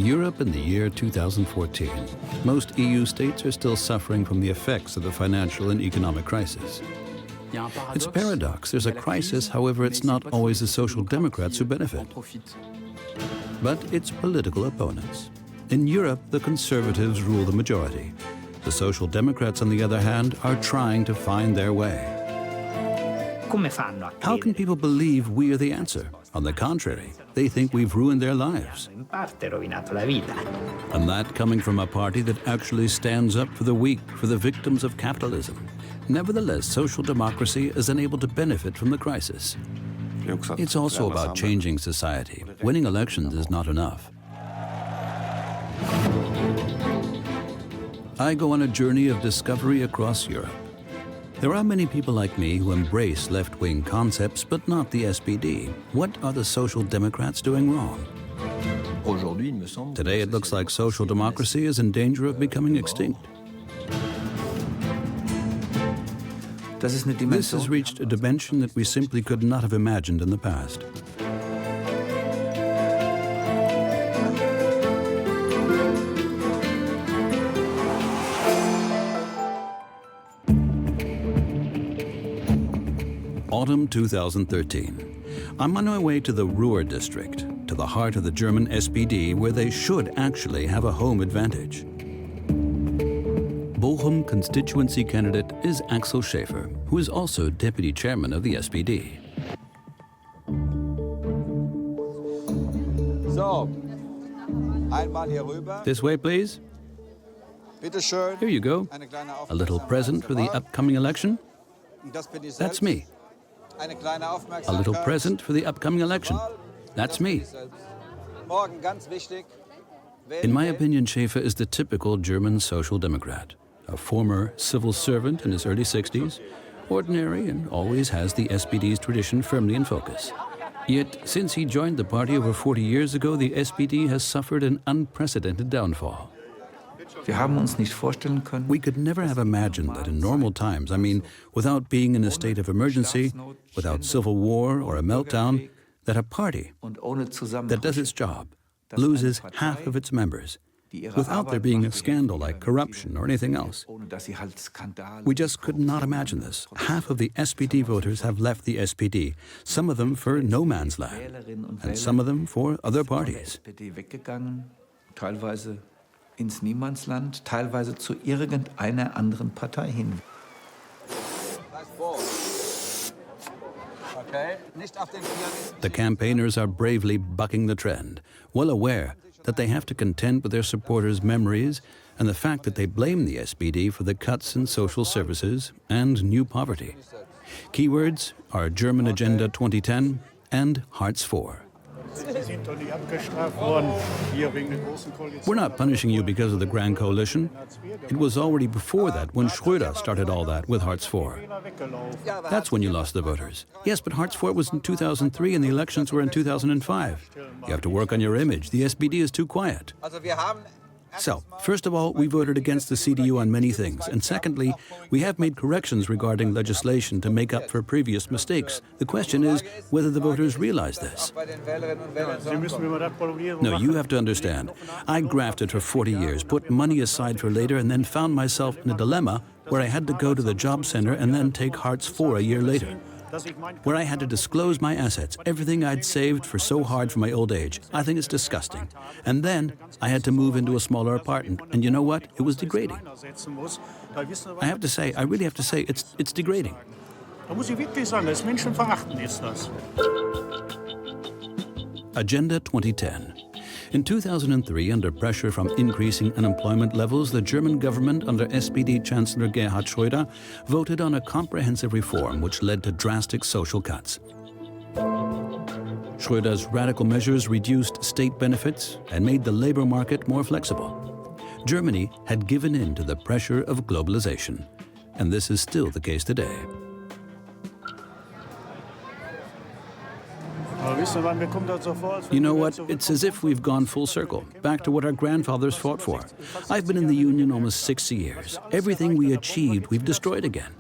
Europe in the year 2014. Most EU states are still suffering from the effects of the financial and economic crisis. It's a paradox. There's a crisis, however, it's not always the Social Democrats who benefit, but its political opponents. In Europe, the Conservatives rule the majority. The Social Democrats, on the other hand, are trying to find their way. How can people believe we are the answer? On the contrary, they think we've ruined their lives. And that coming from a party that actually stands up for the weak, for the victims of capitalism. Nevertheless, social democracy is unable to benefit from the crisis. It's also about changing society. Winning elections is not enough. I go on a journey of discovery across Europe. There are many people like me who embrace left-wing concepts, but not the SPD. What are the Social Democrats doing wrong? Today it looks like social democracy is in danger of becoming extinct. This has reached a dimension that we simply could not have imagined in the past. Autumn 2013. I'm on my way to the Ruhr district, to the heart of the German SPD, where they should actually have a home advantage. Bochum constituency candidate is Axel Schäfer, who is also deputy chairman of the SPD. This way, please. Here you go. A little present for the upcoming election. That's me. A little present for the upcoming election. That's me. In my opinion, Schäfer is the typical German social democrat. A former civil servant in his early 60s, ordinary and always has the SPD's tradition firmly in focus. Yet, since he joined the party over 40 years ago, the SPD has suffered an unprecedented downfall. We could never have imagined that in normal times, I mean, without being in a state of emergency, without civil war or a meltdown, that a party that does its job loses half of its members, without there being a scandal like corruption or anything else. We just could not imagine this. Half of the SPD voters have left the SPD, some of them for no man's land, and some of them for other parties. Ins Niemandsland, teilweise zu irgendeiner anderen Partei hin. The campaigners are bravely bucking the trend, well aware that they have to contend with their supporters' memories and the fact that they blame the SPD for the cuts in social services and new poverty. Keywords are German Agenda 2010 and Hartz IV. We're not punishing you because of the Grand Coalition. It was already before that when Schröder started all that with Hartz IV. That's when you lost the voters. Yes, but Hartz IV was in 2003 and the elections were in 2005. You have to work on your image. The SPD is too quiet. So, first of all, we voted against the CDU on many things. And secondly, we have made corrections regarding legislation to make up for previous mistakes. The question is whether the voters realize this. No, you have to understand. I grafted for 40 years, put money aside for later, and then found myself in a dilemma where I had to go to the job center and then take Hartz IV a year later, where I had to disclose my assets, everything I'd saved for so hard for my old age. I think it's disgusting. And then I had to move into a smaller apartment. And you know what? It was degrading. I have to say, I really have to say, it's degrading. Agenda 2010. In 2003, under pressure from increasing unemployment levels, the German government under SPD Chancellor Gerhard Schröder voted on a comprehensive reform which led to drastic social cuts. Schröder's radical measures reduced state benefits and made the labor market more flexible. Germany had given in to the pressure of globalization, and this is still the case today. You know what? It's as if we've gone full circle, back to what our grandfathers fought for. I've been in the union almost 60 years. Everything we achieved, we've destroyed again.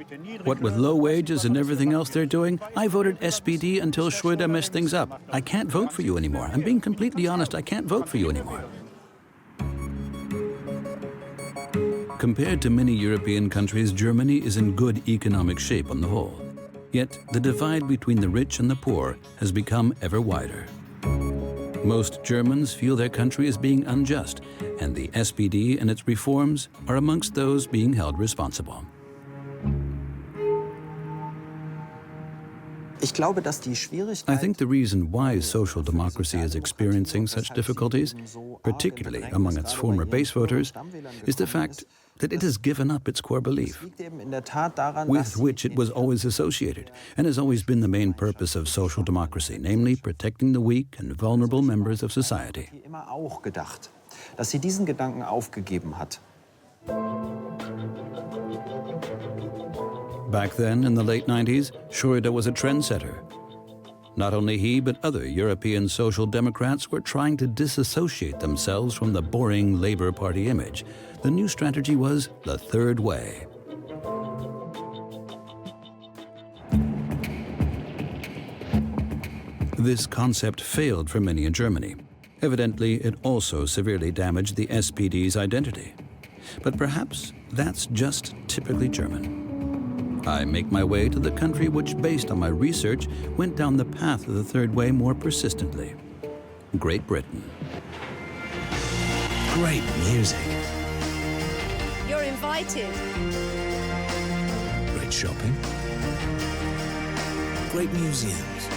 What with low wages and everything else they're doing, I voted SPD until Schröder messed things up. I can't vote for you anymore. I'm being completely honest, I can't vote for you anymore. Compared to many European countries, Germany is in good economic shape on the whole. Yet the divide between the rich and the poor has become ever wider. Most Germans feel their country is being unjust, and the SPD and its reforms are amongst those being held responsible. I think the reason why social democracy is experiencing such difficulties, particularly among its former base voters, is the fact that it has given up its core belief, with which it was always associated and has always been the main purpose of social democracy, namely protecting the weak and vulnerable members of society. Back then, in the late 90s, Schröder was a trendsetter. Not only he, but other European social democrats were trying to disassociate themselves from the boring Labour Party image. The new strategy was the third way. This concept failed for many in Germany. Evidently, it also severely damaged the SPD's identity. But perhaps that's just typically German. I make my way to the country which, based on my research, went down the path of the third way more persistently. Great Britain. Great music. You're invited. Great shopping. Great museums.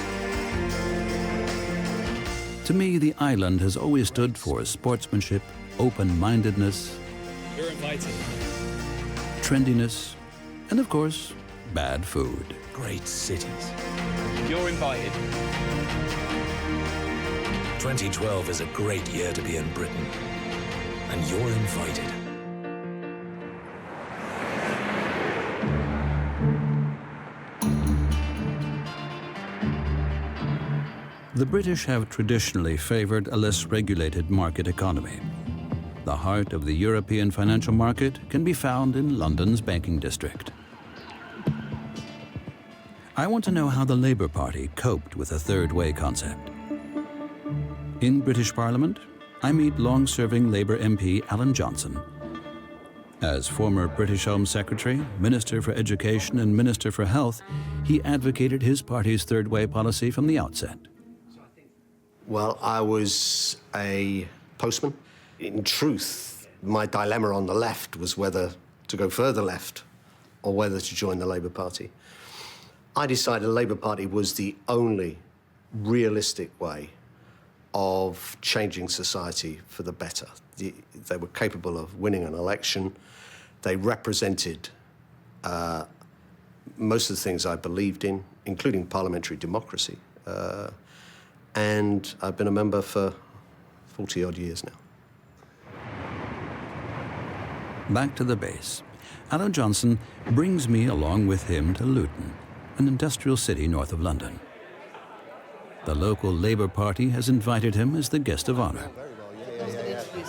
To me, the island has always stood for sportsmanship, open-mindedness, You're invited. trendiness, and of course, bad food. Great cities. You're invited. 2012 is a great year to be in Britain. And you're invited. The British have traditionally favored a less regulated market economy. The heart of the European financial market can be found in London's banking district. I want to know how the Labour Party coped with the third way concept. In British Parliament, I meet long-serving Labour MP Alan Johnson. As former British Home Secretary, Minister for Education and Minister for Health, he advocated his party's third way policy from the outset. Well, I was a postman. In truth, my dilemma on the left was whether to go further left or whether to join the Labour Party. I decided the Labour Party was the only realistic way of changing society for the better. They were capable of winning an election. They represented most of the things I believed in, including parliamentary democracy. And I've been a member for 40-odd years now. Back to the base. Alan Johnson brings me along with him to Luton, an industrial city north of London. The local Labour Party has invited him as the guest of honour.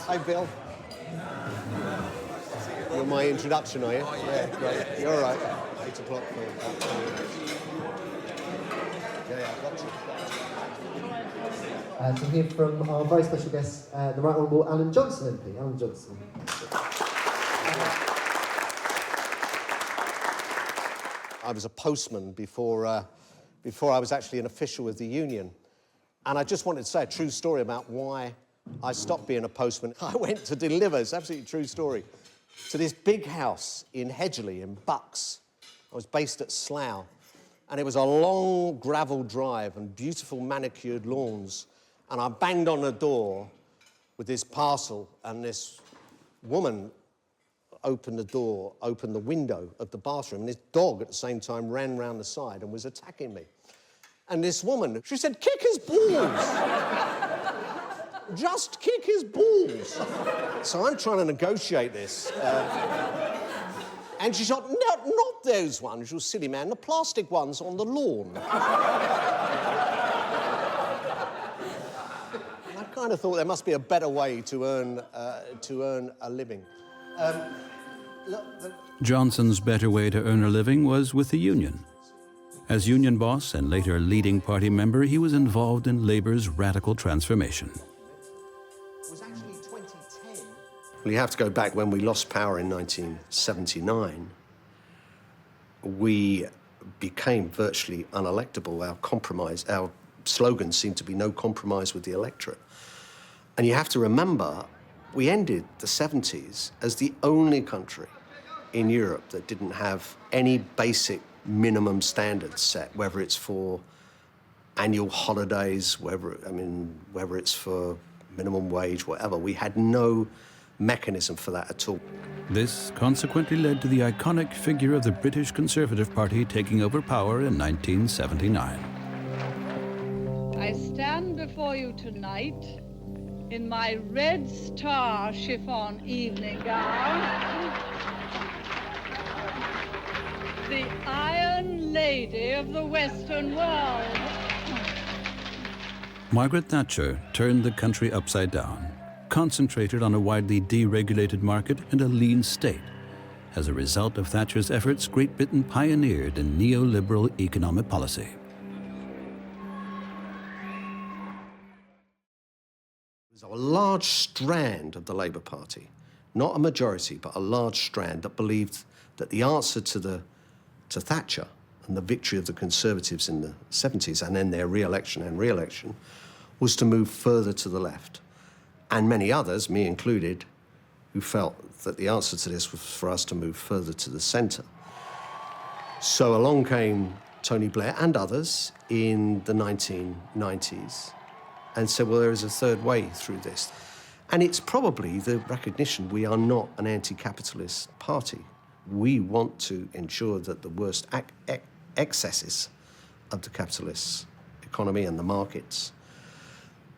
Hi, Bill. You're my introduction, are you? Yeah, great. You're all right. 8 o'clock. Yeah, I've got you. To hear from our very special guest, the Right Honourable Alan Johnson MP. Alan Johnson. I was a postman before I was actually an official with the union. And I just wanted to say a true story about why I stopped being a postman. I went to deliver, it's an absolutely true story, to this big house in Hedgeley in Bucks. I was based at Slough. And it was a long gravel drive and beautiful manicured lawns. And I banged on the door with this parcel, and this woman opened the door, opened the window of the bathroom, and this dog at the same time ran round the side and was attacking me. And this woman, she said, "Kick his balls." Just kick his balls. So I'm trying to negotiate this. And she said, "No, not those ones, you silly man, the plastic ones on the lawn." And I kind of thought there must be a better way to earn a living. Johnson's better way to earn a living was with the union. As union boss and later leading party member, he was involved in Labour's radical transformation. It was actually 2010 Well, you have to go back when we lost power in 1979. We became virtually unelectable. Our slogan seemed to be no compromise with the electorate. And you have to remember, we ended the 70s as the only country in Europe that didn't have any basic minimum standards set, whether it's for annual holidays, whether it's for minimum wage, whatever. We had no mechanism for that at all. This consequently led to the iconic figure of the British Conservative Party taking over power in 1979. I stand before you tonight in my red star chiffon evening gown, the Iron Lady of the Western world. Margaret Thatcher turned the country upside down, concentrated on a widely deregulated market and a lean state. As a result of Thatcher's efforts, Great Britain pioneered in neoliberal economic policy. There's a large strand of the Labour Party, not a majority, but a large strand that believed that the answer to Thatcher and the victory of the Conservatives in the 70s and then their re-election was to move further to the left. And many others, me included, who felt that the answer to this was for us to move further to the centre. So along came Tony Blair and others in the 1990s and said, well, there is a third way through this. And it's probably the recognition we are not an anti-capitalist party. We want to ensure that the worst excesses of the capitalist economy and the markets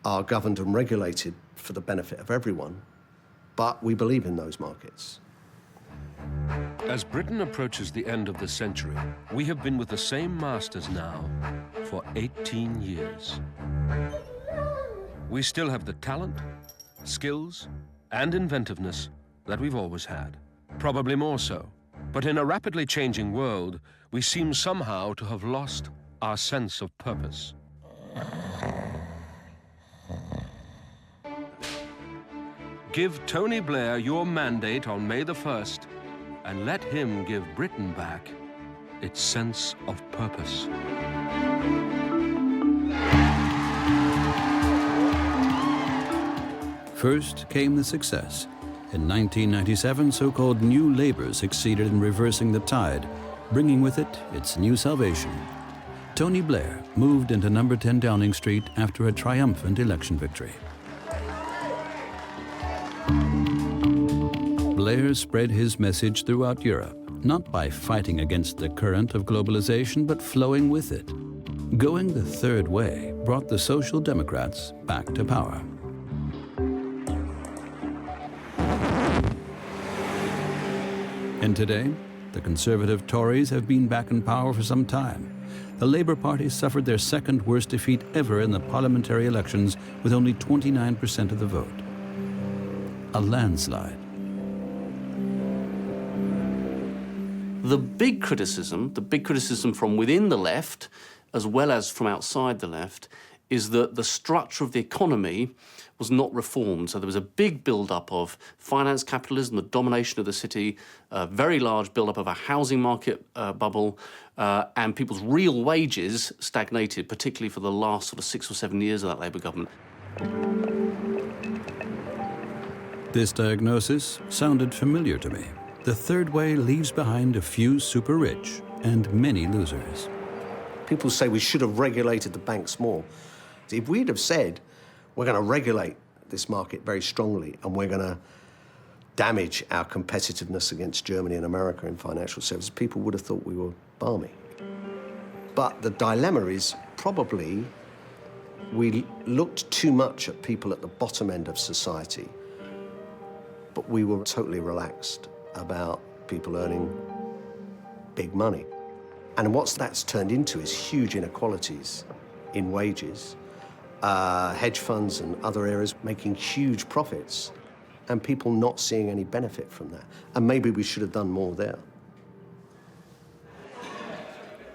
are governed and regulated for the benefit of everyone, but we believe in those markets. As Britain approaches the end of the century, we have been with the same masters now for 18 years. We still have the talent, skills, and inventiveness that we've always had, probably more so. But in a rapidly changing world, we seem somehow to have lost our sense of purpose. Give Tony Blair your mandate on May the 1st, and let him give Britain back its sense of purpose. First came the success. In 1997, so-called New Labour succeeded in reversing the tide, bringing with it its new salvation. Tony Blair moved into number 10 Downing Street after a triumphant election victory. Blair spread his message throughout Europe, not by fighting against the current of globalization, but flowing with it. Going the third way brought the Social Democrats back to power. And today, the Conservative Tories have been back in power for some time. The Labour Party suffered their second worst defeat ever in the parliamentary elections with only 29% of the vote. A landslide. The big criticism from within the left, as well as from outside the left, is that the structure of the economy was not reformed. So there was a big build-up of finance capitalism, the domination of the city, a very large build-up of a housing market bubble, and people's real wages stagnated, particularly for the last sort of 6 or 7 years of that Labour government. This diagnosis sounded familiar to me. The third way leaves behind a few super rich and many losers. People say we should have regulated the banks more. If we'd have said, we're going to regulate this market very strongly and we're going to damage our competitiveness against Germany and America in financial services, people would have thought we were balmy. But the dilemma is probably we looked too much at people at the bottom end of society, but we were totally relaxed about people earning big money. And what that's turned into is huge inequalities in wages, hedge funds and other areas making huge profits, and people not seeing any benefit from that. And maybe we should have done more there.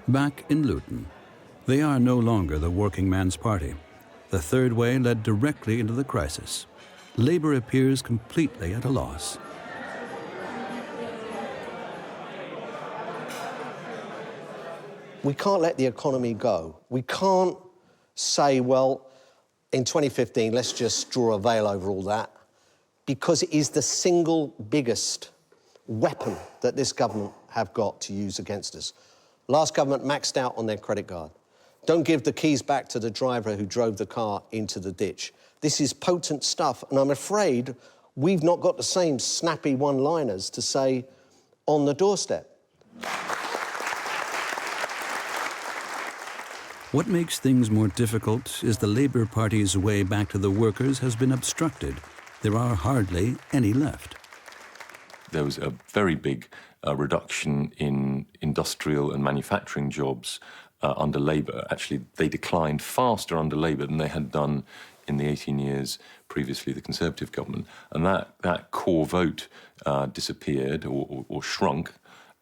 Back in Luton, they are no longer the working man's party. The third way led directly into the crisis. Labour appears completely at a loss. We can't let the economy go. We can't say, well, in 2015, let's just draw a veil over all that, because it is the single biggest weapon that this government have got to use against us. Last government maxed out on their credit card. Don't give the keys back to the driver who drove the car into the ditch. This is potent stuff, and I'm afraid we've not got the same snappy one-liners to say on the doorstep. What makes things more difficult is the Labour Party's way back to the workers has been obstructed. There are hardly any left. There was a very big reduction in industrial and manufacturing jobs under Labour. Actually, they declined faster under Labour than they had done in the 18 years previously, the Conservative government. And that core vote disappeared or shrunk.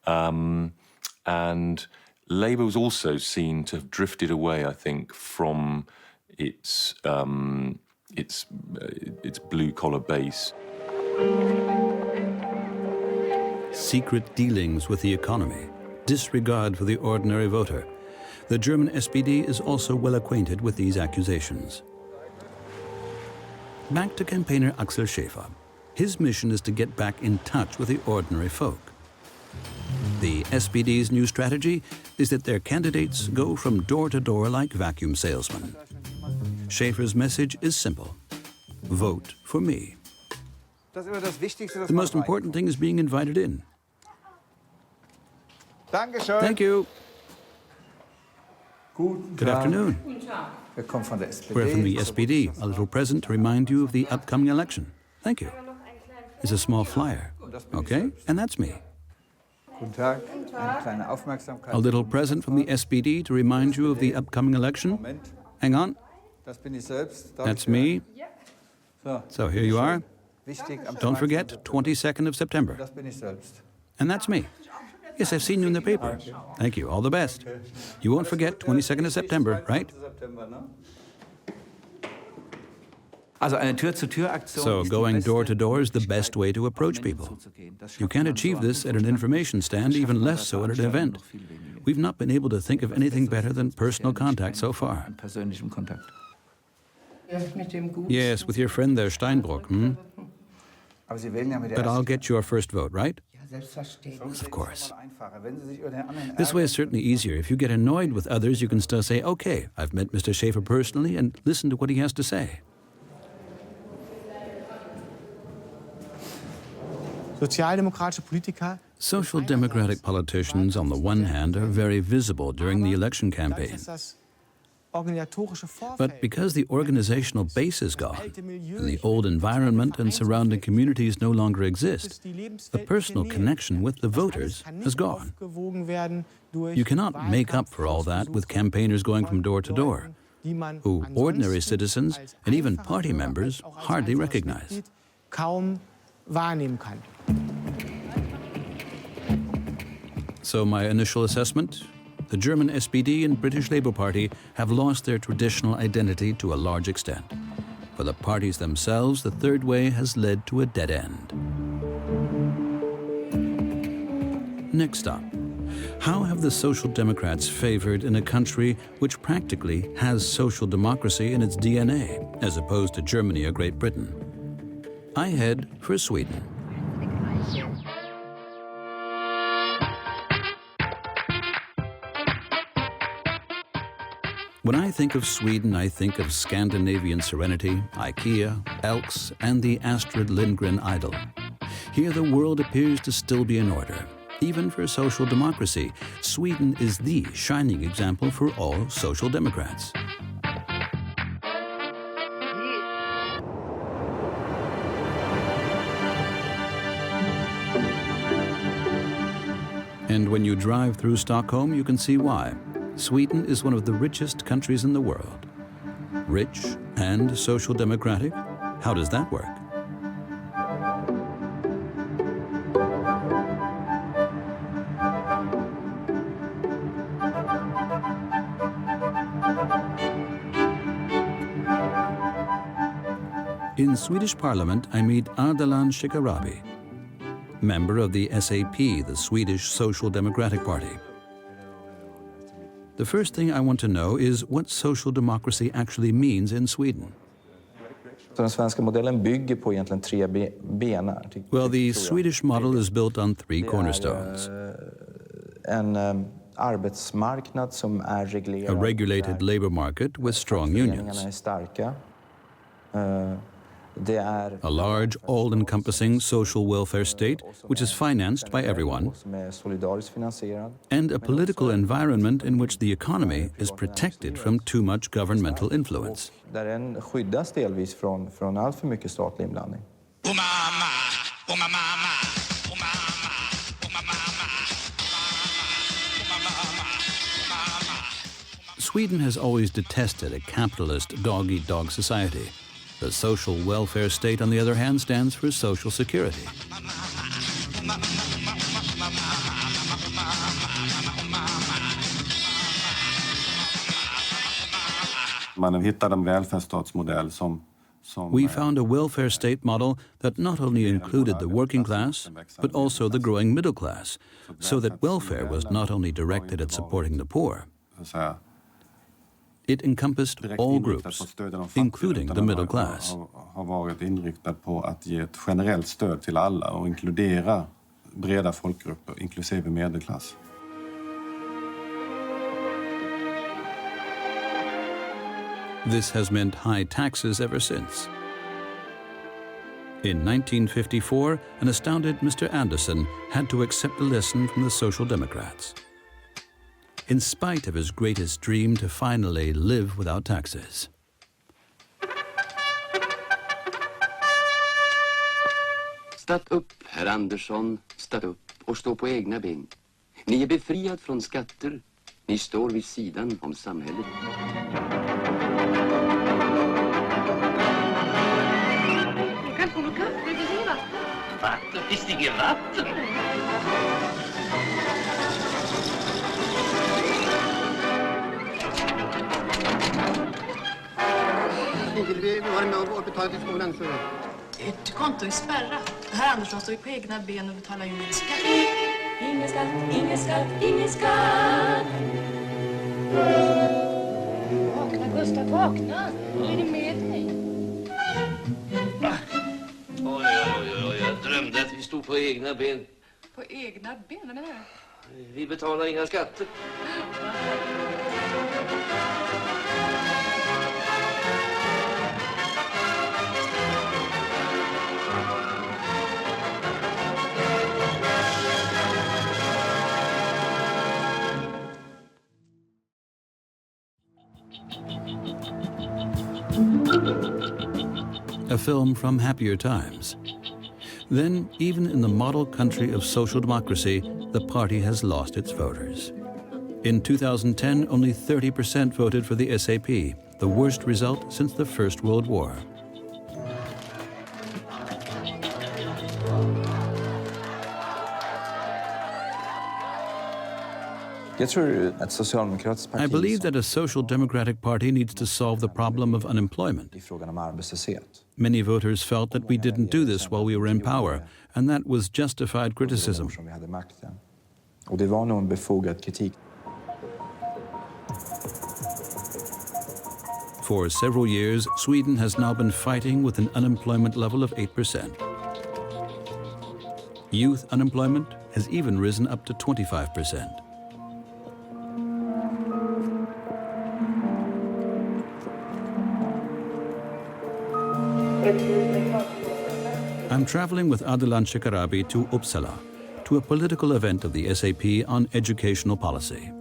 And Labour was also seen to have drifted away, I think, from its blue-collar base. Secret dealings with the economy, disregard for the ordinary voter. The German SPD is also well acquainted with these accusations. Back to campaigner Axel Schäfer. His mission is to get back in touch with the ordinary folk. The SPD's new strategy is that their candidates go from door to door like vacuum salesmen. Schäfer's message is simple: vote for me. The most important thing is being invited in. Thank you. Good afternoon. We're from the SPD, a little present to remind you of the upcoming election. Thank you. It's a small flyer. Okay, and that's me. A little present from the SPD to remind you of the upcoming election. Hang on. That's me. So here you are. Don't forget, 22nd of September. And that's me. Yes, I've seen you in the paper. Thank you. All the best. You won't forget 22nd of September, right? So going door to door is the best way to approach people. You can't achieve this at an information stand, even less so at an event. We've not been able to think of anything better than personal contact so far. Yes, with your friend there, Steinbruck. But I'll get your first vote, right? Yes, of course. This way is certainly easier. If you get annoyed with others, you can still say, okay, I've met Mr. Schäfer personally, and listen to what he has to say. Social Democratic politicians, on the one hand, are very visible during the election campaign. But because the organizational base is gone, and the old environment and surrounding communities no longer exist, the personal connection with the voters has gone. You cannot make up for all that with campaigners going from door to door, who ordinary citizens and even party members hardly recognize. So my initial assessment? The German SPD and British Labour Party have lost their traditional identity to a large extent. For the parties themselves, the third way has led to a dead end. Next up, how have the Social Democrats favored in a country which practically has social democracy in its DNA, as opposed to Germany or Great Britain? I head for Sweden. When I think of Sweden, I think of Scandinavian serenity, IKEA, Elks, and the Astrid Lindgren idol. Here the world appears to still be in order. Even for social democracy, Sweden is the shining example for all social democrats. And when you drive through Stockholm, you can see why. Sweden is one of the richest countries in the world. Rich and social democratic? How does that work? In Swedish Parliament, I meet Ardalan Shekarabi, member of the SAP, the Swedish Social Democratic Party. The first thing I want to know is what social democracy actually means in Sweden. Den svenska modellen bygger på egentligen tre ben. Well, the Swedish model is built on three cornerstones. En arbetsmarknad som är reglerad. A regulated labor market with strong unions. Är starka. A large, all-encompassing social welfare state, which is financed by everyone, and a political environment in which the economy is protected from too much governmental influence. Där den skyddas delvis från allt för mycket statlig inblandning. Sweden has always detested a capitalist dog-eat-dog society. The social welfare state, on the other hand, stands for social security. We found a welfare state model that not only included the working class, but also the growing middle class, so that welfare was not only directed at supporting the poor. It encompassed all groups, including the middle class. Har varit inriktad på att ge ett generellt stöd till alla och inkludera breda folkgrupper, inklusive medelklass. This has meant high taxes ever since. In 1954, an astounded Mr. Anderson had to accept a lesson from the Social Democrats, in spite of his greatest dream to finally live without taxes. Statt upp, herr Andersson, statt upp och stå på egna ben. Ni är befriad från skatter. Ni står vid sidan om samhället. Du kan få något kaffe, det är vatten. Vatten? Visst inget vatten. Vi var med och betalade till skolan så... Ert konto är spärrat. Herr Andersson står ju på egna ben och betalar ju ingen skatt. Ingen skatt, ingen skatt, ingen skatt. Vakna, Gustav, vakna. Är det med dig? Oj, jag drömde att vi stod på egna ben. På egna ben, vad menar du? Vi betalar inga skatter. A film from happier times. Then, even in the model country of social democracy, the party has lost its voters. In 2010, only 30% voted for the SAP, the worst result since the First World War. I believe that a social democratic party needs to solve the problem of unemployment. Many voters felt that we didn't do this while we were in power, and that was justified criticism. For several years, Sweden has now been fighting with an unemployment level of 8%. Youth unemployment has even risen up to 25%. I'm traveling with Ardalan Shekarabi to Uppsala, to a political event of the SAP on educational policy.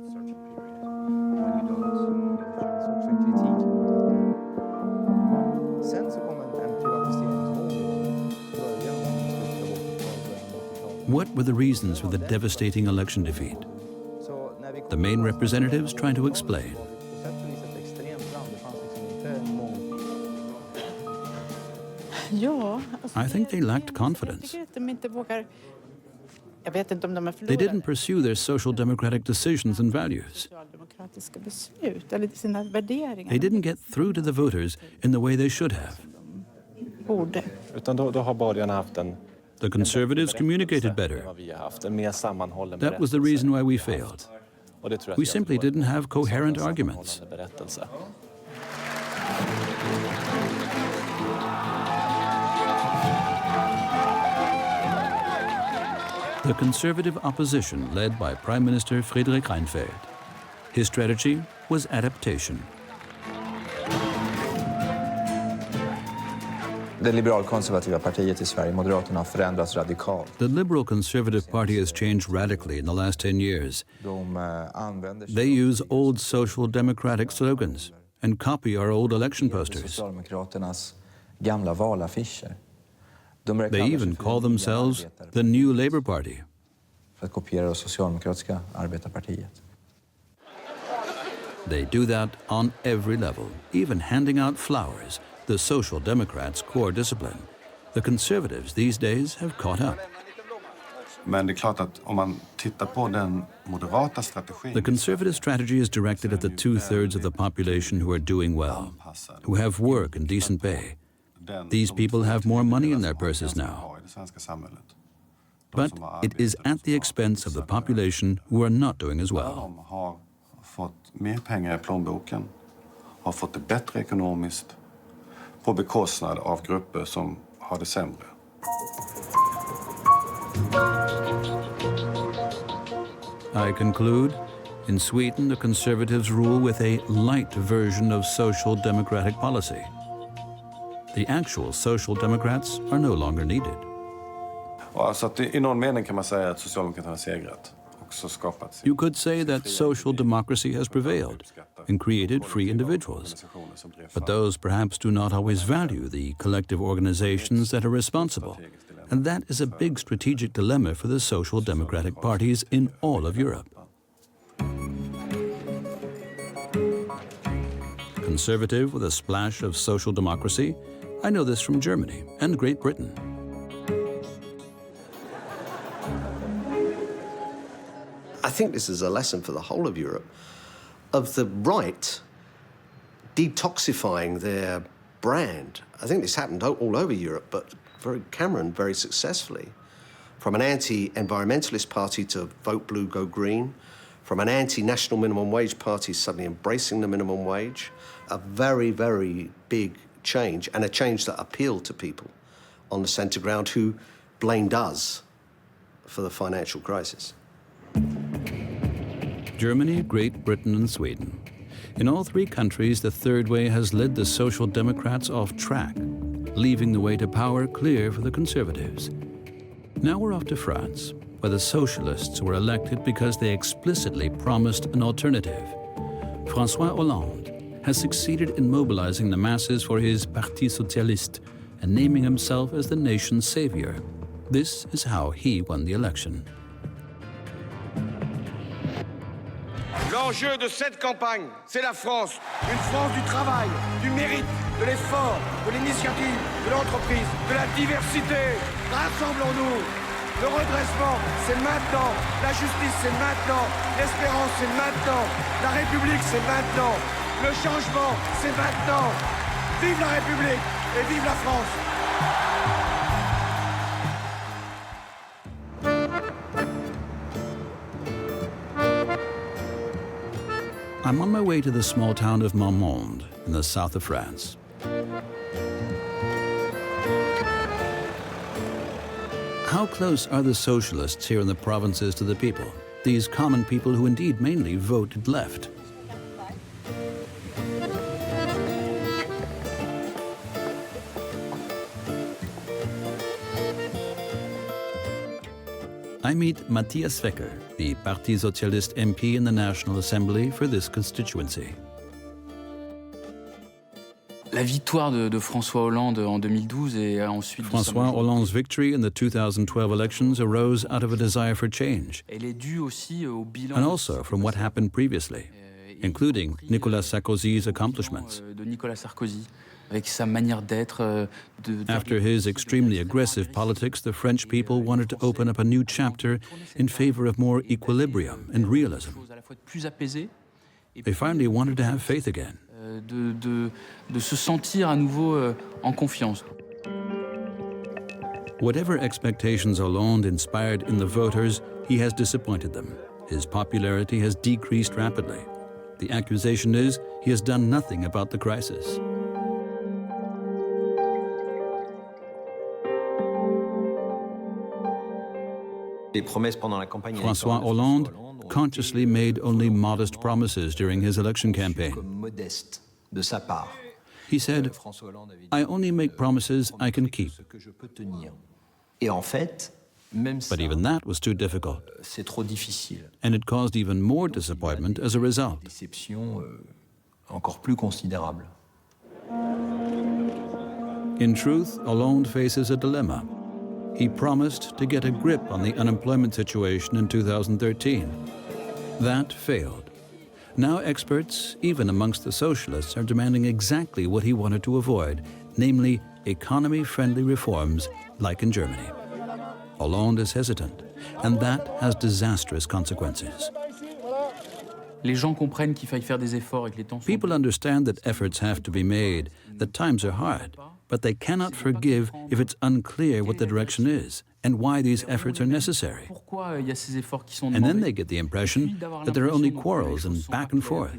What were the reasons for the devastating election defeat? The main representatives trying to explain. I think they lacked confidence. They didn't pursue their social democratic decisions and values. They didn't get through to the voters in the way they should have. borde. Utan då har borgarna haft The Conservatives communicated better. That was the reason why we failed. We simply didn't have coherent arguments. The Conservative opposition led by Prime Minister Fredrik Reinfeldt. His strategy was adaptation. Det liberalkonservativa partiet i Sverige, Moderaterna, har förändrats radikalt. The Liberal Conservative Party has changed radically in the last 10 years. They use old social democratic slogans and copy our old election posters. Socialdemokraternas gamla valaffischer. They even call themselves the New Labour Party. För att kopiera det socialdemokratiska arbetarpartiet. They do that on every level, even handing out flowers, the Social Democrats' core discipline. The Conservatives these days have caught up. Men det är klart att om man tittar på den moderata strategin. The Conservative strategy is directed at the 2/3 of the population who are doing well, who have work and decent pay. These people have more money in their purses now. But it is at the expense of the population who are not doing as well. De har fått mer pengar i plånboken, har fått det bättre ekonomiskt på bekostnad av grupper som har det sämre. I conclude, in Sweden, the Conservatives rule with a light version of social democratic policy. The actual Social Democrats are no longer needed. Alltså att i någon mening kan man säga att Socialdemokraterna har segrat och så skapat. You could say that social democracy has prevailed and created free individuals. But those perhaps do not always value the collective organizations that are responsible. And that is a big strategic dilemma for the social democratic parties in all of Europe. Conservative with a splash of social democracy? I know this from Germany and Great Britain. I think this is a lesson for the whole of Europe of the right detoxifying their brand. I think this happened all over Europe, but Cameron very successfully. From an anti-environmentalist party to vote blue, go green. From an anti-national minimum wage party suddenly embracing the minimum wage. A very, very big change, and a change that appealed to people on the centre ground who blamed us for the financial crisis. Germany, Great Britain and Sweden. In all three countries, the third way has led the Social Democrats off track, leaving the way to power clear for the Conservatives. Now we're off to France, where the Socialists were elected because they explicitly promised an alternative. François Hollande has succeeded in mobilizing the masses for his Parti Socialist and naming himself as the nation's savior. This is how he won the election. L'enjeu de cette campagne, c'est la France. Une France du travail, du mérite, de l'effort, de l'initiative, de l'entreprise, de la diversité. Rassemblons-nous. Le redressement, c'est maintenant. La justice, c'est maintenant. L'espérance, c'est maintenant. La République, c'est maintenant. Le changement, c'est maintenant. Vive la République et vive la France. I'm on my way to the small town of Marmande in the south of France. How close are the socialists here in the provinces to the people? These common people who indeed mainly voted left. I meet Matthias Wecker, the Parti Socialist MP in the National Assembly for this constituency. La victoire de François Hollande en 2012 et ensuite François Hollande's victory in the 2012 elections arose out of a desire for change, elle est due aussi au bilan and also from what happened previously, including Nicolas Sarkozy's accomplishments. de Nicolas Sarkozy. Avec sa manière d'être. After his extremely aggressive politics, the French people wanted to open up a new chapter in favor of more equilibrium and realism. They finally wanted to have faith again. De se sentir à nouveau en confiance. Whatever expectations Hollande inspired in the voters, he has disappointed them. His popularity has decreased rapidly. The accusation is he has done nothing about the crisis. François Hollande consciously made only modest promises during his election campaign. He said, "I only make promises I can keep." But even that was too difficult. And it caused even more disappointment as a result. In truth, Hollande faces a dilemma. He promised to get a grip on the unemployment situation in 2013. That failed. Now experts, even amongst the socialists, are demanding exactly what he wanted to avoid, namely economy-friendly reforms like in Germany. Hollande is hesitant, and that has disastrous consequences. People understand that efforts have to be made, that times are hard, but they cannot forgive if it's unclear what the direction is and why these efforts are necessary. And then they get the impression that there are only quarrels and back and forth.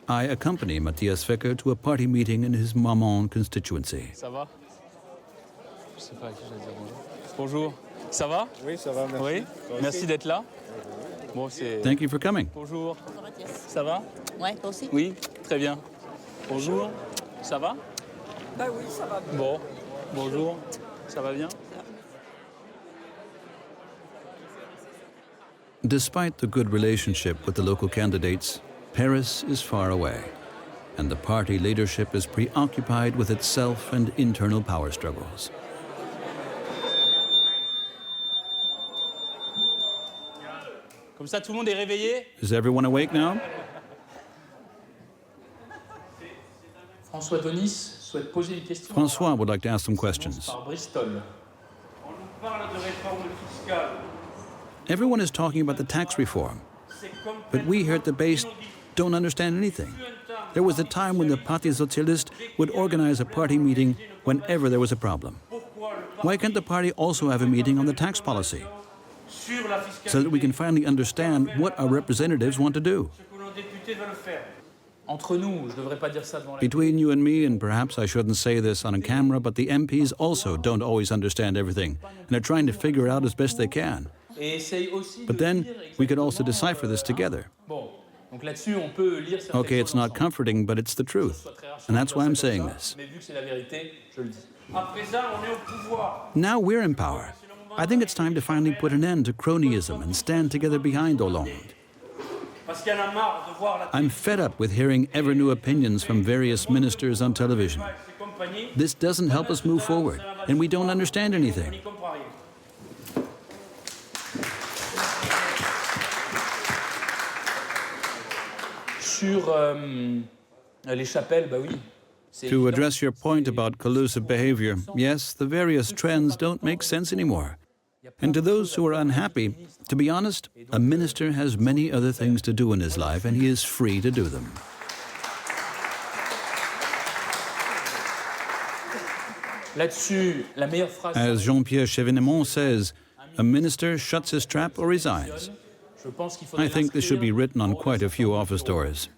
I accompany Matthias Fecker to a party meeting in his Marmont constituency. Ça va? Je sais pas à qui je vais dire bonjour. Bonjour. Ça va? Oui, ça va, merci. Oui, merci d'être là. Bon, c'est... Thank you for coming. Bonjour. Ça va? Ouais, toi aussi? Oui, très bien. Bonjour. Ça va? Bah oui, ça va bien. Bon, bonjour. Ça va bien? Despite the good relationship with the local candidates, Paris is far away, and the party leadership is preoccupied with itself and internal power struggles. Comme ça, tout le monde est réveillé? Is everyone awake now? François Donis souhaite poser une question. François would like to ask some questions. Par Bristol. On nous parle de réforme fiscale. Everyone is talking about the tax reform, but we here at the base don't understand anything. There was a time when the Parti Socialist would organize a party meeting whenever there was a problem. Why can't the party also have a meeting on the tax policy, so that we can finally understand what our representatives want to do? Between you and me, and perhaps I shouldn't say this on a camera, but the MPs also don't always understand everything, and are trying to figure it out as best they can. But then we could also decipher this together. Okay, it's not comforting, but it's the truth. And that's why I'm saying this. Now we're in power. I think it's time to finally put an end to cronyism and stand together behind Hollande. I'm fed up with hearing ever new opinions from various ministers on television. This doesn't help us move forward, and we don't understand anything. To address your point about collusive behavior, yes, the various trends don't make sense anymore. And to those who are unhappy, to be honest, a minister has many other things to do in his life, and he is free to do them. As Jean-Pierre Chevènement says, a minister shuts his trap or resigns. I think this should be written on quite a few office doors.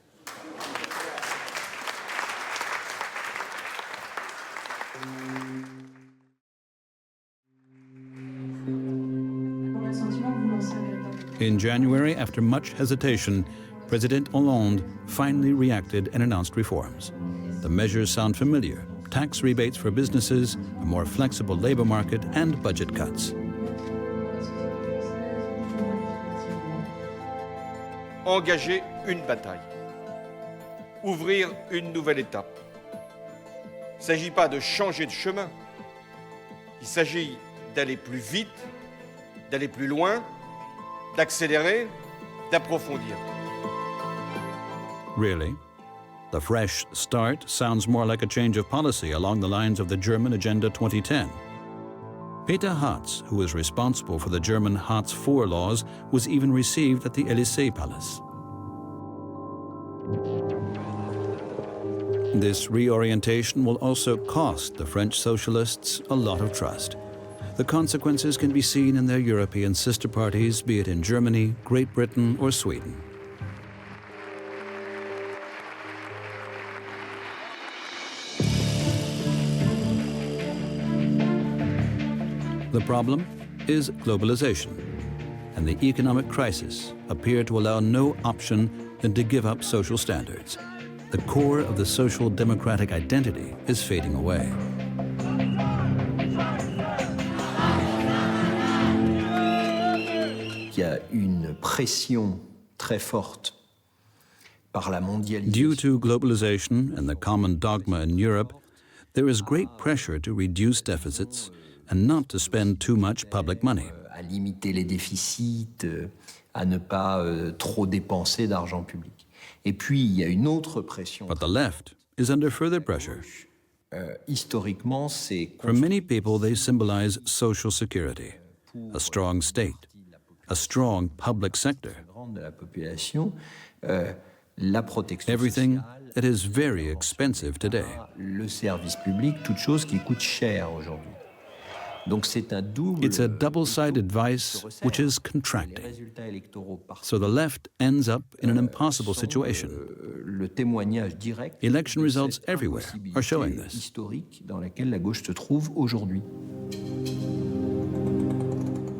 In January, after much hesitation, President Hollande finally reacted and announced reforms. The measures sound familiar: tax rebates for businesses, a more flexible labor market, and budget cuts. Engager une bataille. Ouvrir une nouvelle étape. Il ne s'agit pas de changer de chemin. Il s'agit d'aller plus vite, d'aller plus loin, d'accélérer, d'approfondir. Really? The fresh start sounds more like a change of policy along the lines of the German Agenda 2010. Peter Hartz, who is responsible for the German Hartz IV laws, was even received at the Élysée Palace. This reorientation will also cost the French socialists a lot of trust. The consequences can be seen in their European sister parties, be it in Germany, Great Britain, or Sweden. The problem is globalization, and the economic crisis appear to allow no option than to give up social standards. The core of the social democratic identity is fading away. Il y a une pression très forte par la mondialisation. Due to globalization and the common dogma in Europe, there is great pressure to reduce deficits and not to spend too much public money. À limiter les déficits, à ne pas trop dépenser d'argent public. Et puis il y a une autre pression. But the left is under further pressure. Historiquement, c'est For many people, they symbolize social security, a strong state, a strong public sector, de la population, la protection everything sociale, that is very expensive today. le service public, toute chose qui coûte cher aujourd'hui. Donc c'est un double. It's a double-sided vice which is contracting. Résultats électoraux par So the left ends up in an impossible situation. le témoignage direct. Election results everywhere are showing this. Historique dans laquelle la gauche se trouve aujourd'hui.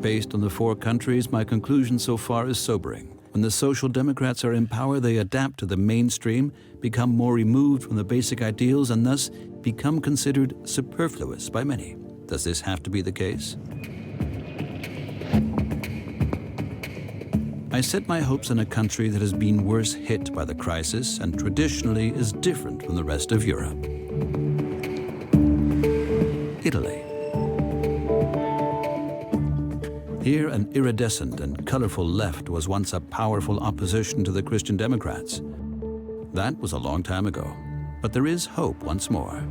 Based on the 4 countries, my conclusion so far is sobering. When the Social Democrats are in power, they adapt to the mainstream, become more removed from the basic ideals, and thus become considered superfluous by many. Does this have to be the case? I set my hopes on a country that has been worse hit by the crisis and traditionally is different from the rest of Europe. Italy. Here, an iridescent and colorful left was once a powerful opposition to the Christian Democrats. That was a long time ago, but there is hope once more.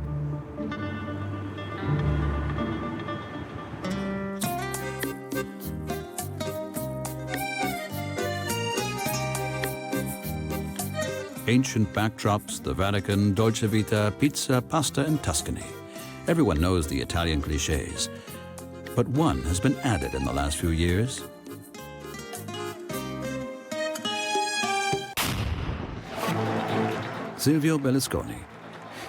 Ancient backdrops, the Vatican, Dolce Vita, pizza, pasta, and Tuscany. Everyone knows the Italian cliches. But one has been added in the last few years. Silvio Berlusconi.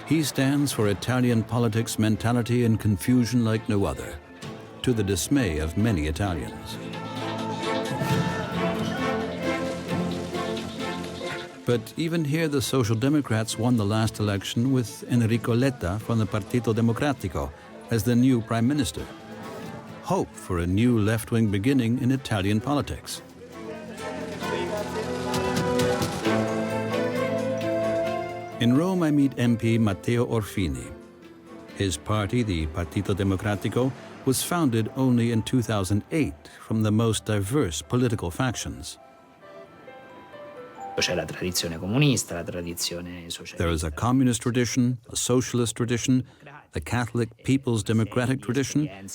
He stands for Italian politics mentality and confusion like no other, to the dismay of many Italians. But even here, the Social Democrats won the last election with Enrico Letta from the Partito Democratico as the new prime minister. Hope for a new left-wing beginning in Italian politics. In Rome, I meet MP Matteo Orfini. His party, the Partito Democratico, was founded only in 2008 from the most diverse political factions. C'è la tradizione comunista, la tradizione socialista. There is a communist tradition, a socialist tradition, the Catholic People's Democratic tradition, and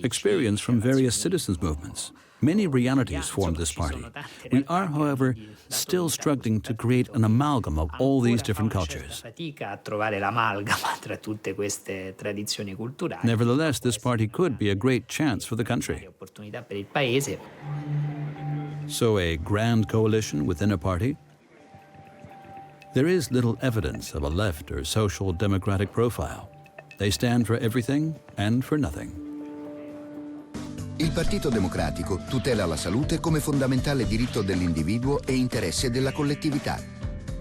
experience from various citizens' movements. Many realities form this party. We are, however, still struggling to create an amalgam of all these different cultures. Nevertheless, this party could be a great chance for the country. So a grand coalition within a party? There is little evidence of a left or social democratic profile. They stand for everything and for nothing. Il Partito Democratico tutela la salute come fondamentale diritto dell'individuo e interesse della collettività.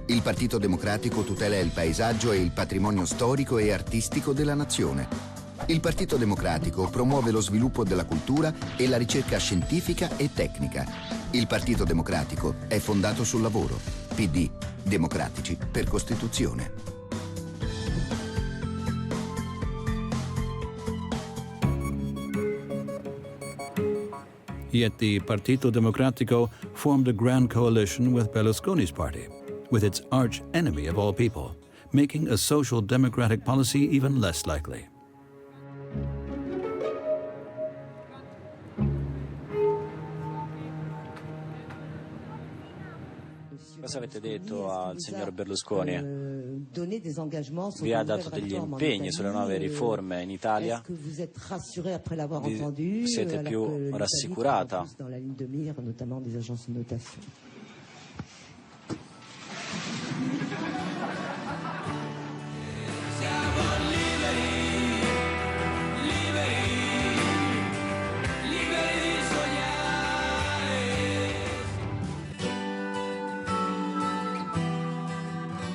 Il Partito Democratico tutela il paesaggio e il patrimonio storico e artistico della nazione. Il Partito Democratico promuove lo sviluppo della cultura e la ricerca scientifica e tecnica. Il Partito Democratico è fondato sul lavoro. PD, democratici per Costituzione. Yet the Partito Democratico formed a grand coalition with Berlusconi's party, with its arch enemy of all people, making a social democratic policy even less likely. Cosa avete detto al signor Berlusconi? Vi ha dato degli impegni sulle nuove riforme in Italia? Siete più rassicurata?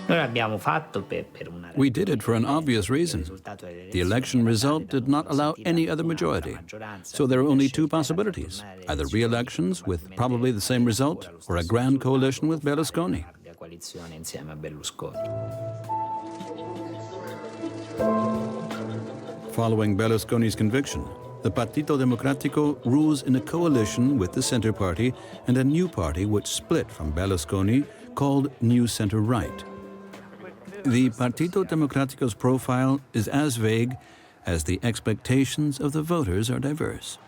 Noi l'abbiamo fatto per una We did it for an obvious reason. The election result did not allow any other majority. So there are only two possibilities, either re-elections with probably the same result or a grand coalition with Berlusconi. coalizione insieme a Berlusconi. Following Berlusconi's conviction, the Partito Democratico rules in a coalition with the Center Party and a new party which split from Berlusconi called New Center Right. The Partito Democratico's profile is as vague as the expectations of the voters are diverse.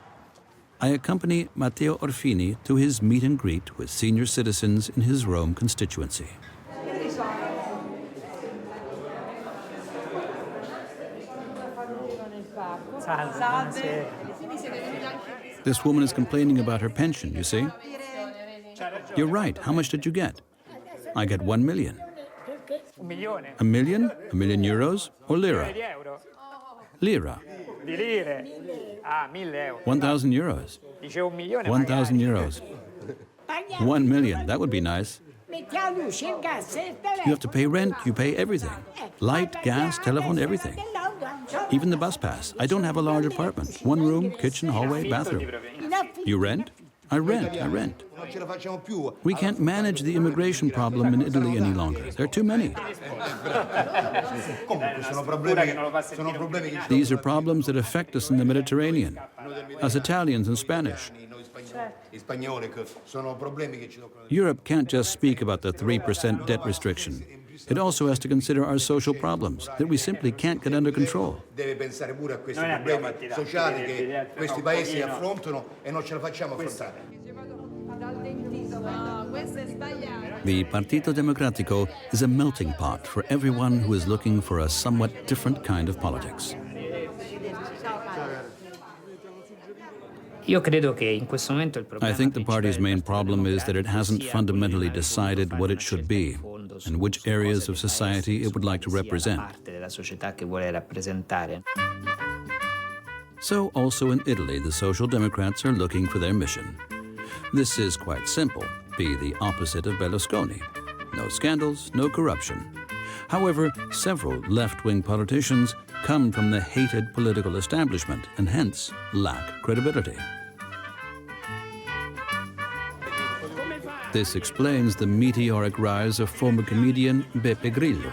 I accompany Matteo Orfini to his meet and greet with senior citizens in his Rome constituency. This woman is complaining about her pension, you see? You're right. How much did you get? I get 1 million. A million? A million euros or lira? Lira. 1,000 euros. 1,000 euros. 1 million. That would be nice. You have to pay rent. You pay everything. Light, gas, telephone, everything. Even the bus pass. I don't have a large apartment. One room, kitchen, hallway, bathroom. You rent? I rent. We can't manage the immigration problem in Italy any longer. There are too many. These are problems that affect us in the Mediterranean, us Italians and Spanish. Europe can't just speak about the 3% debt restriction. It also has to consider our social problems that we simply can't get under control. Deve pensare pure a questi problemi sociali che questi paesi affrontano e non ce la facciamo affrontare. The Partito Democratico is a melting pot for everyone who is looking for a somewhat different kind of politics. Io credo che in questo momento il problema I think the party's main problem is that it hasn't fundamentally decided what it should be and which areas of society it would like to represent. della società che vuole rappresentare. So also in Italy, the Social Democrats are looking for their mission. This is quite simple. Be the opposite of Berlusconi. No scandals, no corruption. However, several left-wing politicians come from the hated political establishment and hence lack credibility. This explains the meteoric rise of former comedian Beppe Grillo,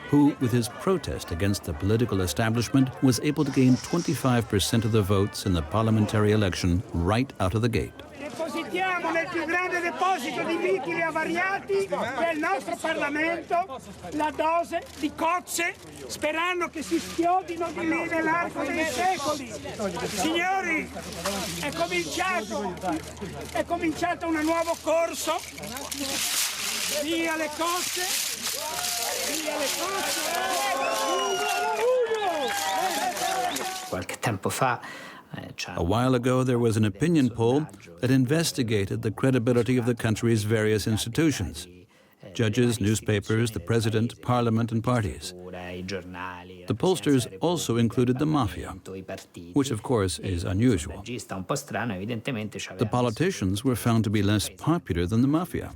who, with his protest against the political establishment, was able to gain 25% of the votes in the parliamentary election right out of the gate. Depositiamo nel più grande deposito di liquidi avariati che è il nostro Parlamento la dose di cozze sperando che si schiodino di lì nell'arco dei secoli. Signori, è cominciato un nuovo corso. Via le cozze! Via le cozze! Qualche tempo fa A while ago, there was an opinion poll that investigated the credibility of the country's various institutions: judges, newspapers, the president, parliament, and parties. The pollsters also included the mafia, which of course is unusual. The politicians were found to be less popular than the mafia.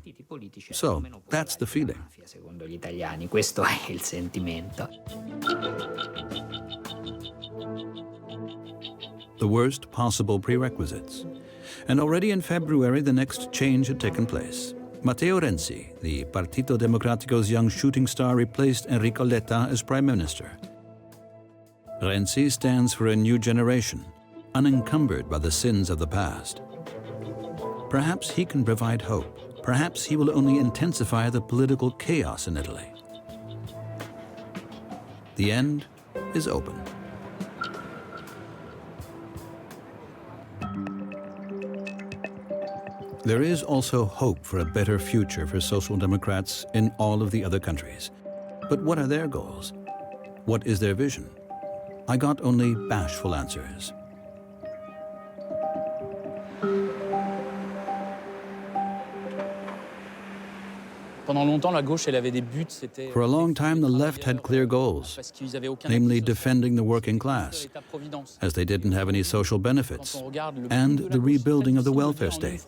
So, that's the feeling. Secondo gli italiani, questo è il sentimento. The worst possible prerequisites. And already in February, the next change had taken place. Matteo Renzi, the Partito Democratico's young shooting star, replaced Enrico Letta as prime minister. Renzi stands for a new generation, unencumbered by the sins of the past. Perhaps he can provide hope. Perhaps he will only intensify the political chaos in Italy. The end is open. There is also hope for a better future for Social Democrats in all of the other countries. But what are their goals? What is their vision? I got only bashful answers. For a long time, the left had clear goals, namely defending the working class, as they didn't have any social benefits, and the rebuilding of the welfare state.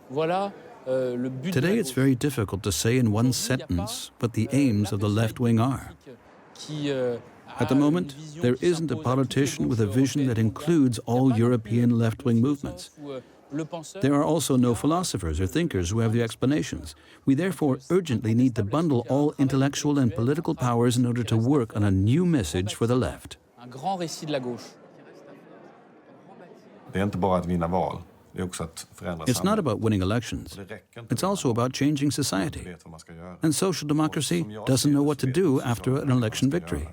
Today, it's very difficult to say in one sentence what the aims of the left wing are. At the moment, there isn't a politician with a vision that includes all European left-wing movements. There are also no philosophers or thinkers who have the explanations. We therefore urgently need to bundle all intellectual and political powers in order to work on a new message for the left. It's not about winning elections. It's also about changing society. And social democracy doesn't know what to do after an election victory.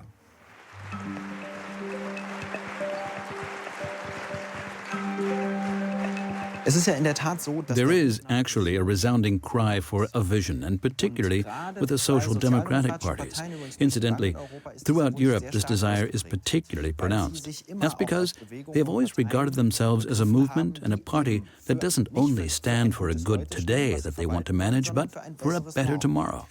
There is actually a resounding cry for a vision, and particularly with the social democratic parties. Incidentally, throughout Europe, this desire is particularly pronounced. That's because they have always regarded themselves as a movement and a party that doesn't only stand for a good today that they want to manage, but for a better tomorrow.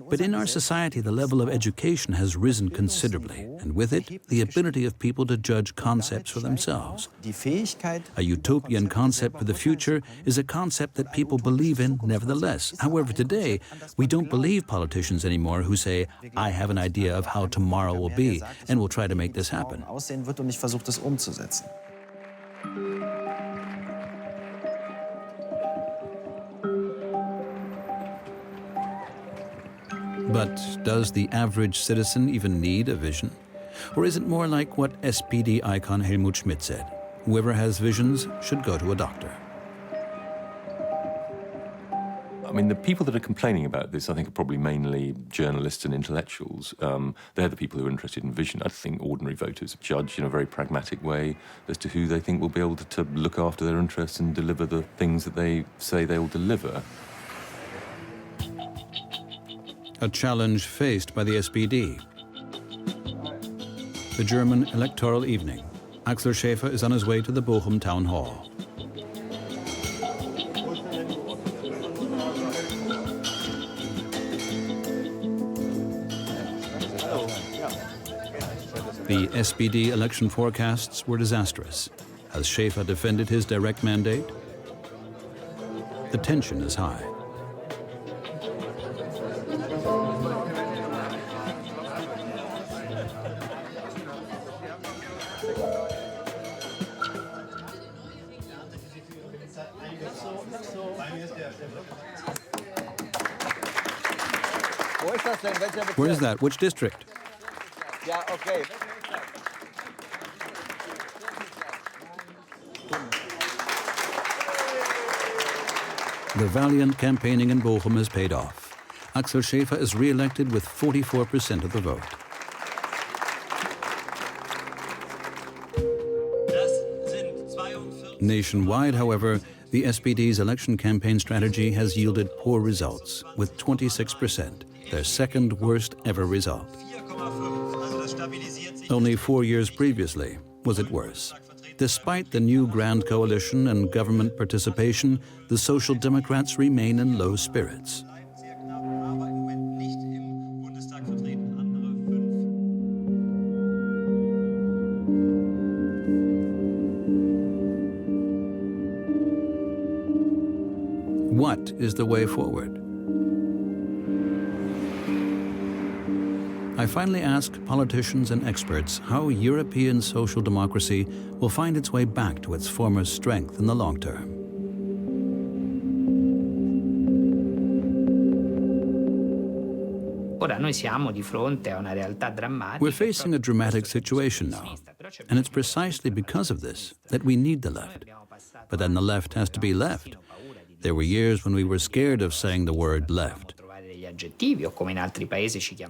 But in our society, the level of education has risen considerably, and with it, the ability of people to judge concepts for themselves. A utopian concept for the future is a concept that people believe in nevertheless. However, today, we don't believe politicians anymore who say, I have an idea of how tomorrow will be, and will try to make this happen. But does the average citizen even need a vision? Or is it more like what SPD icon Helmut Schmidt said? Whoever has visions should go to a doctor. I mean, the people that are complaining about this, I think, are probably mainly journalists and intellectuals. They're the people who are interested in vision. I think ordinary voters judge in a very pragmatic way as to who they think will be able to look after their interests and deliver the things that they say they will deliver. A challenge faced by the SPD. The German electoral evening. Axel Schäfer is on his way to the Bochum town hall. The SPD election forecasts were disastrous. Has Schäfer defended his direct mandate? The tension is high. Where is that? Which district? Yeah, okay. The valiant campaigning in Bochum has paid off. Axel Schäfer is re-elected with 44% of the vote. Nationwide, however, the SPD's election campaign strategy has yielded poor results, with 26%, their second worst ever result. Only 4 years previously was it worse. Despite the new Grand Coalition and government participation, the Social Democrats remain in low spirits. What is the way forward? I finally asked politicians and experts how European social democracy will find its way back to its former strength in the long term. We're facing a dramatic situation now, and it's precisely because of this that we need the left. But then the left has to be left. There were years when we were scared of saying the word left.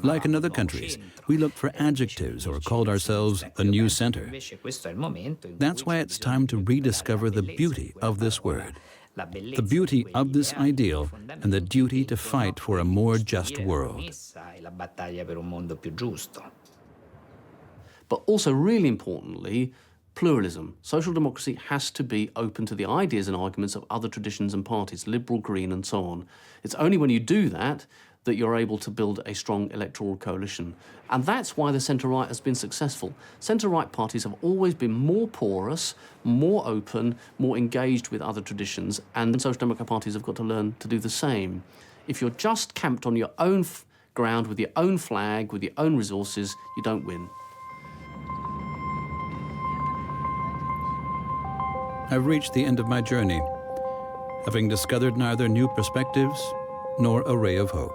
Like in other countries, we looked for adjectives or called ourselves a new center. That's why it's time to rediscover the beauty of this word. the beauty of this ideal and the duty to fight for a more just world. But also, really importantly, pluralism. Social democracy has to be open to the ideas and arguments of other traditions and parties, liberal, green, and so on. It's only when you do that that you're able to build a strong electoral coalition. And that's why the centre-right has been successful. Centre-right parties have always been more porous, more open, more engaged with other traditions, and social democratic parties have got to learn to do the same. If you're just camped on your own ground, with your own flag, with your own resources, you don't win. I've reached the end of my journey, having discovered neither new perspectives nor a ray of hope.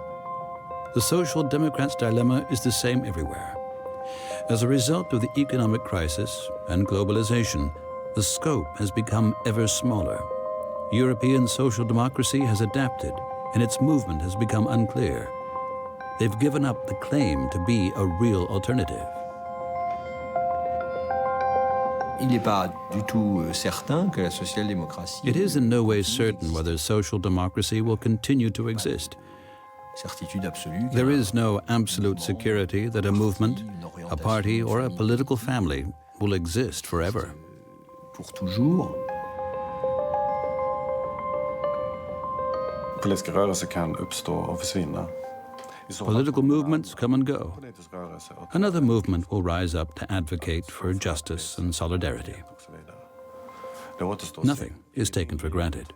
The Social Democrats' dilemma is the same everywhere. As a result of the economic crisis and globalization, the scope has become ever smaller. European social democracy has adapted, and its movement has become unclear. They've given up the claim to be a real alternative. It is in no way certain whether social democracy will continue to exist. There is no absolute security that a movement, a party, or a political family will exist forever. Politiska rörelser kan uppstå och försvinna. Political movements come and go. Another movement will rise up to advocate for justice and solidarity. Nothing is taken for granted.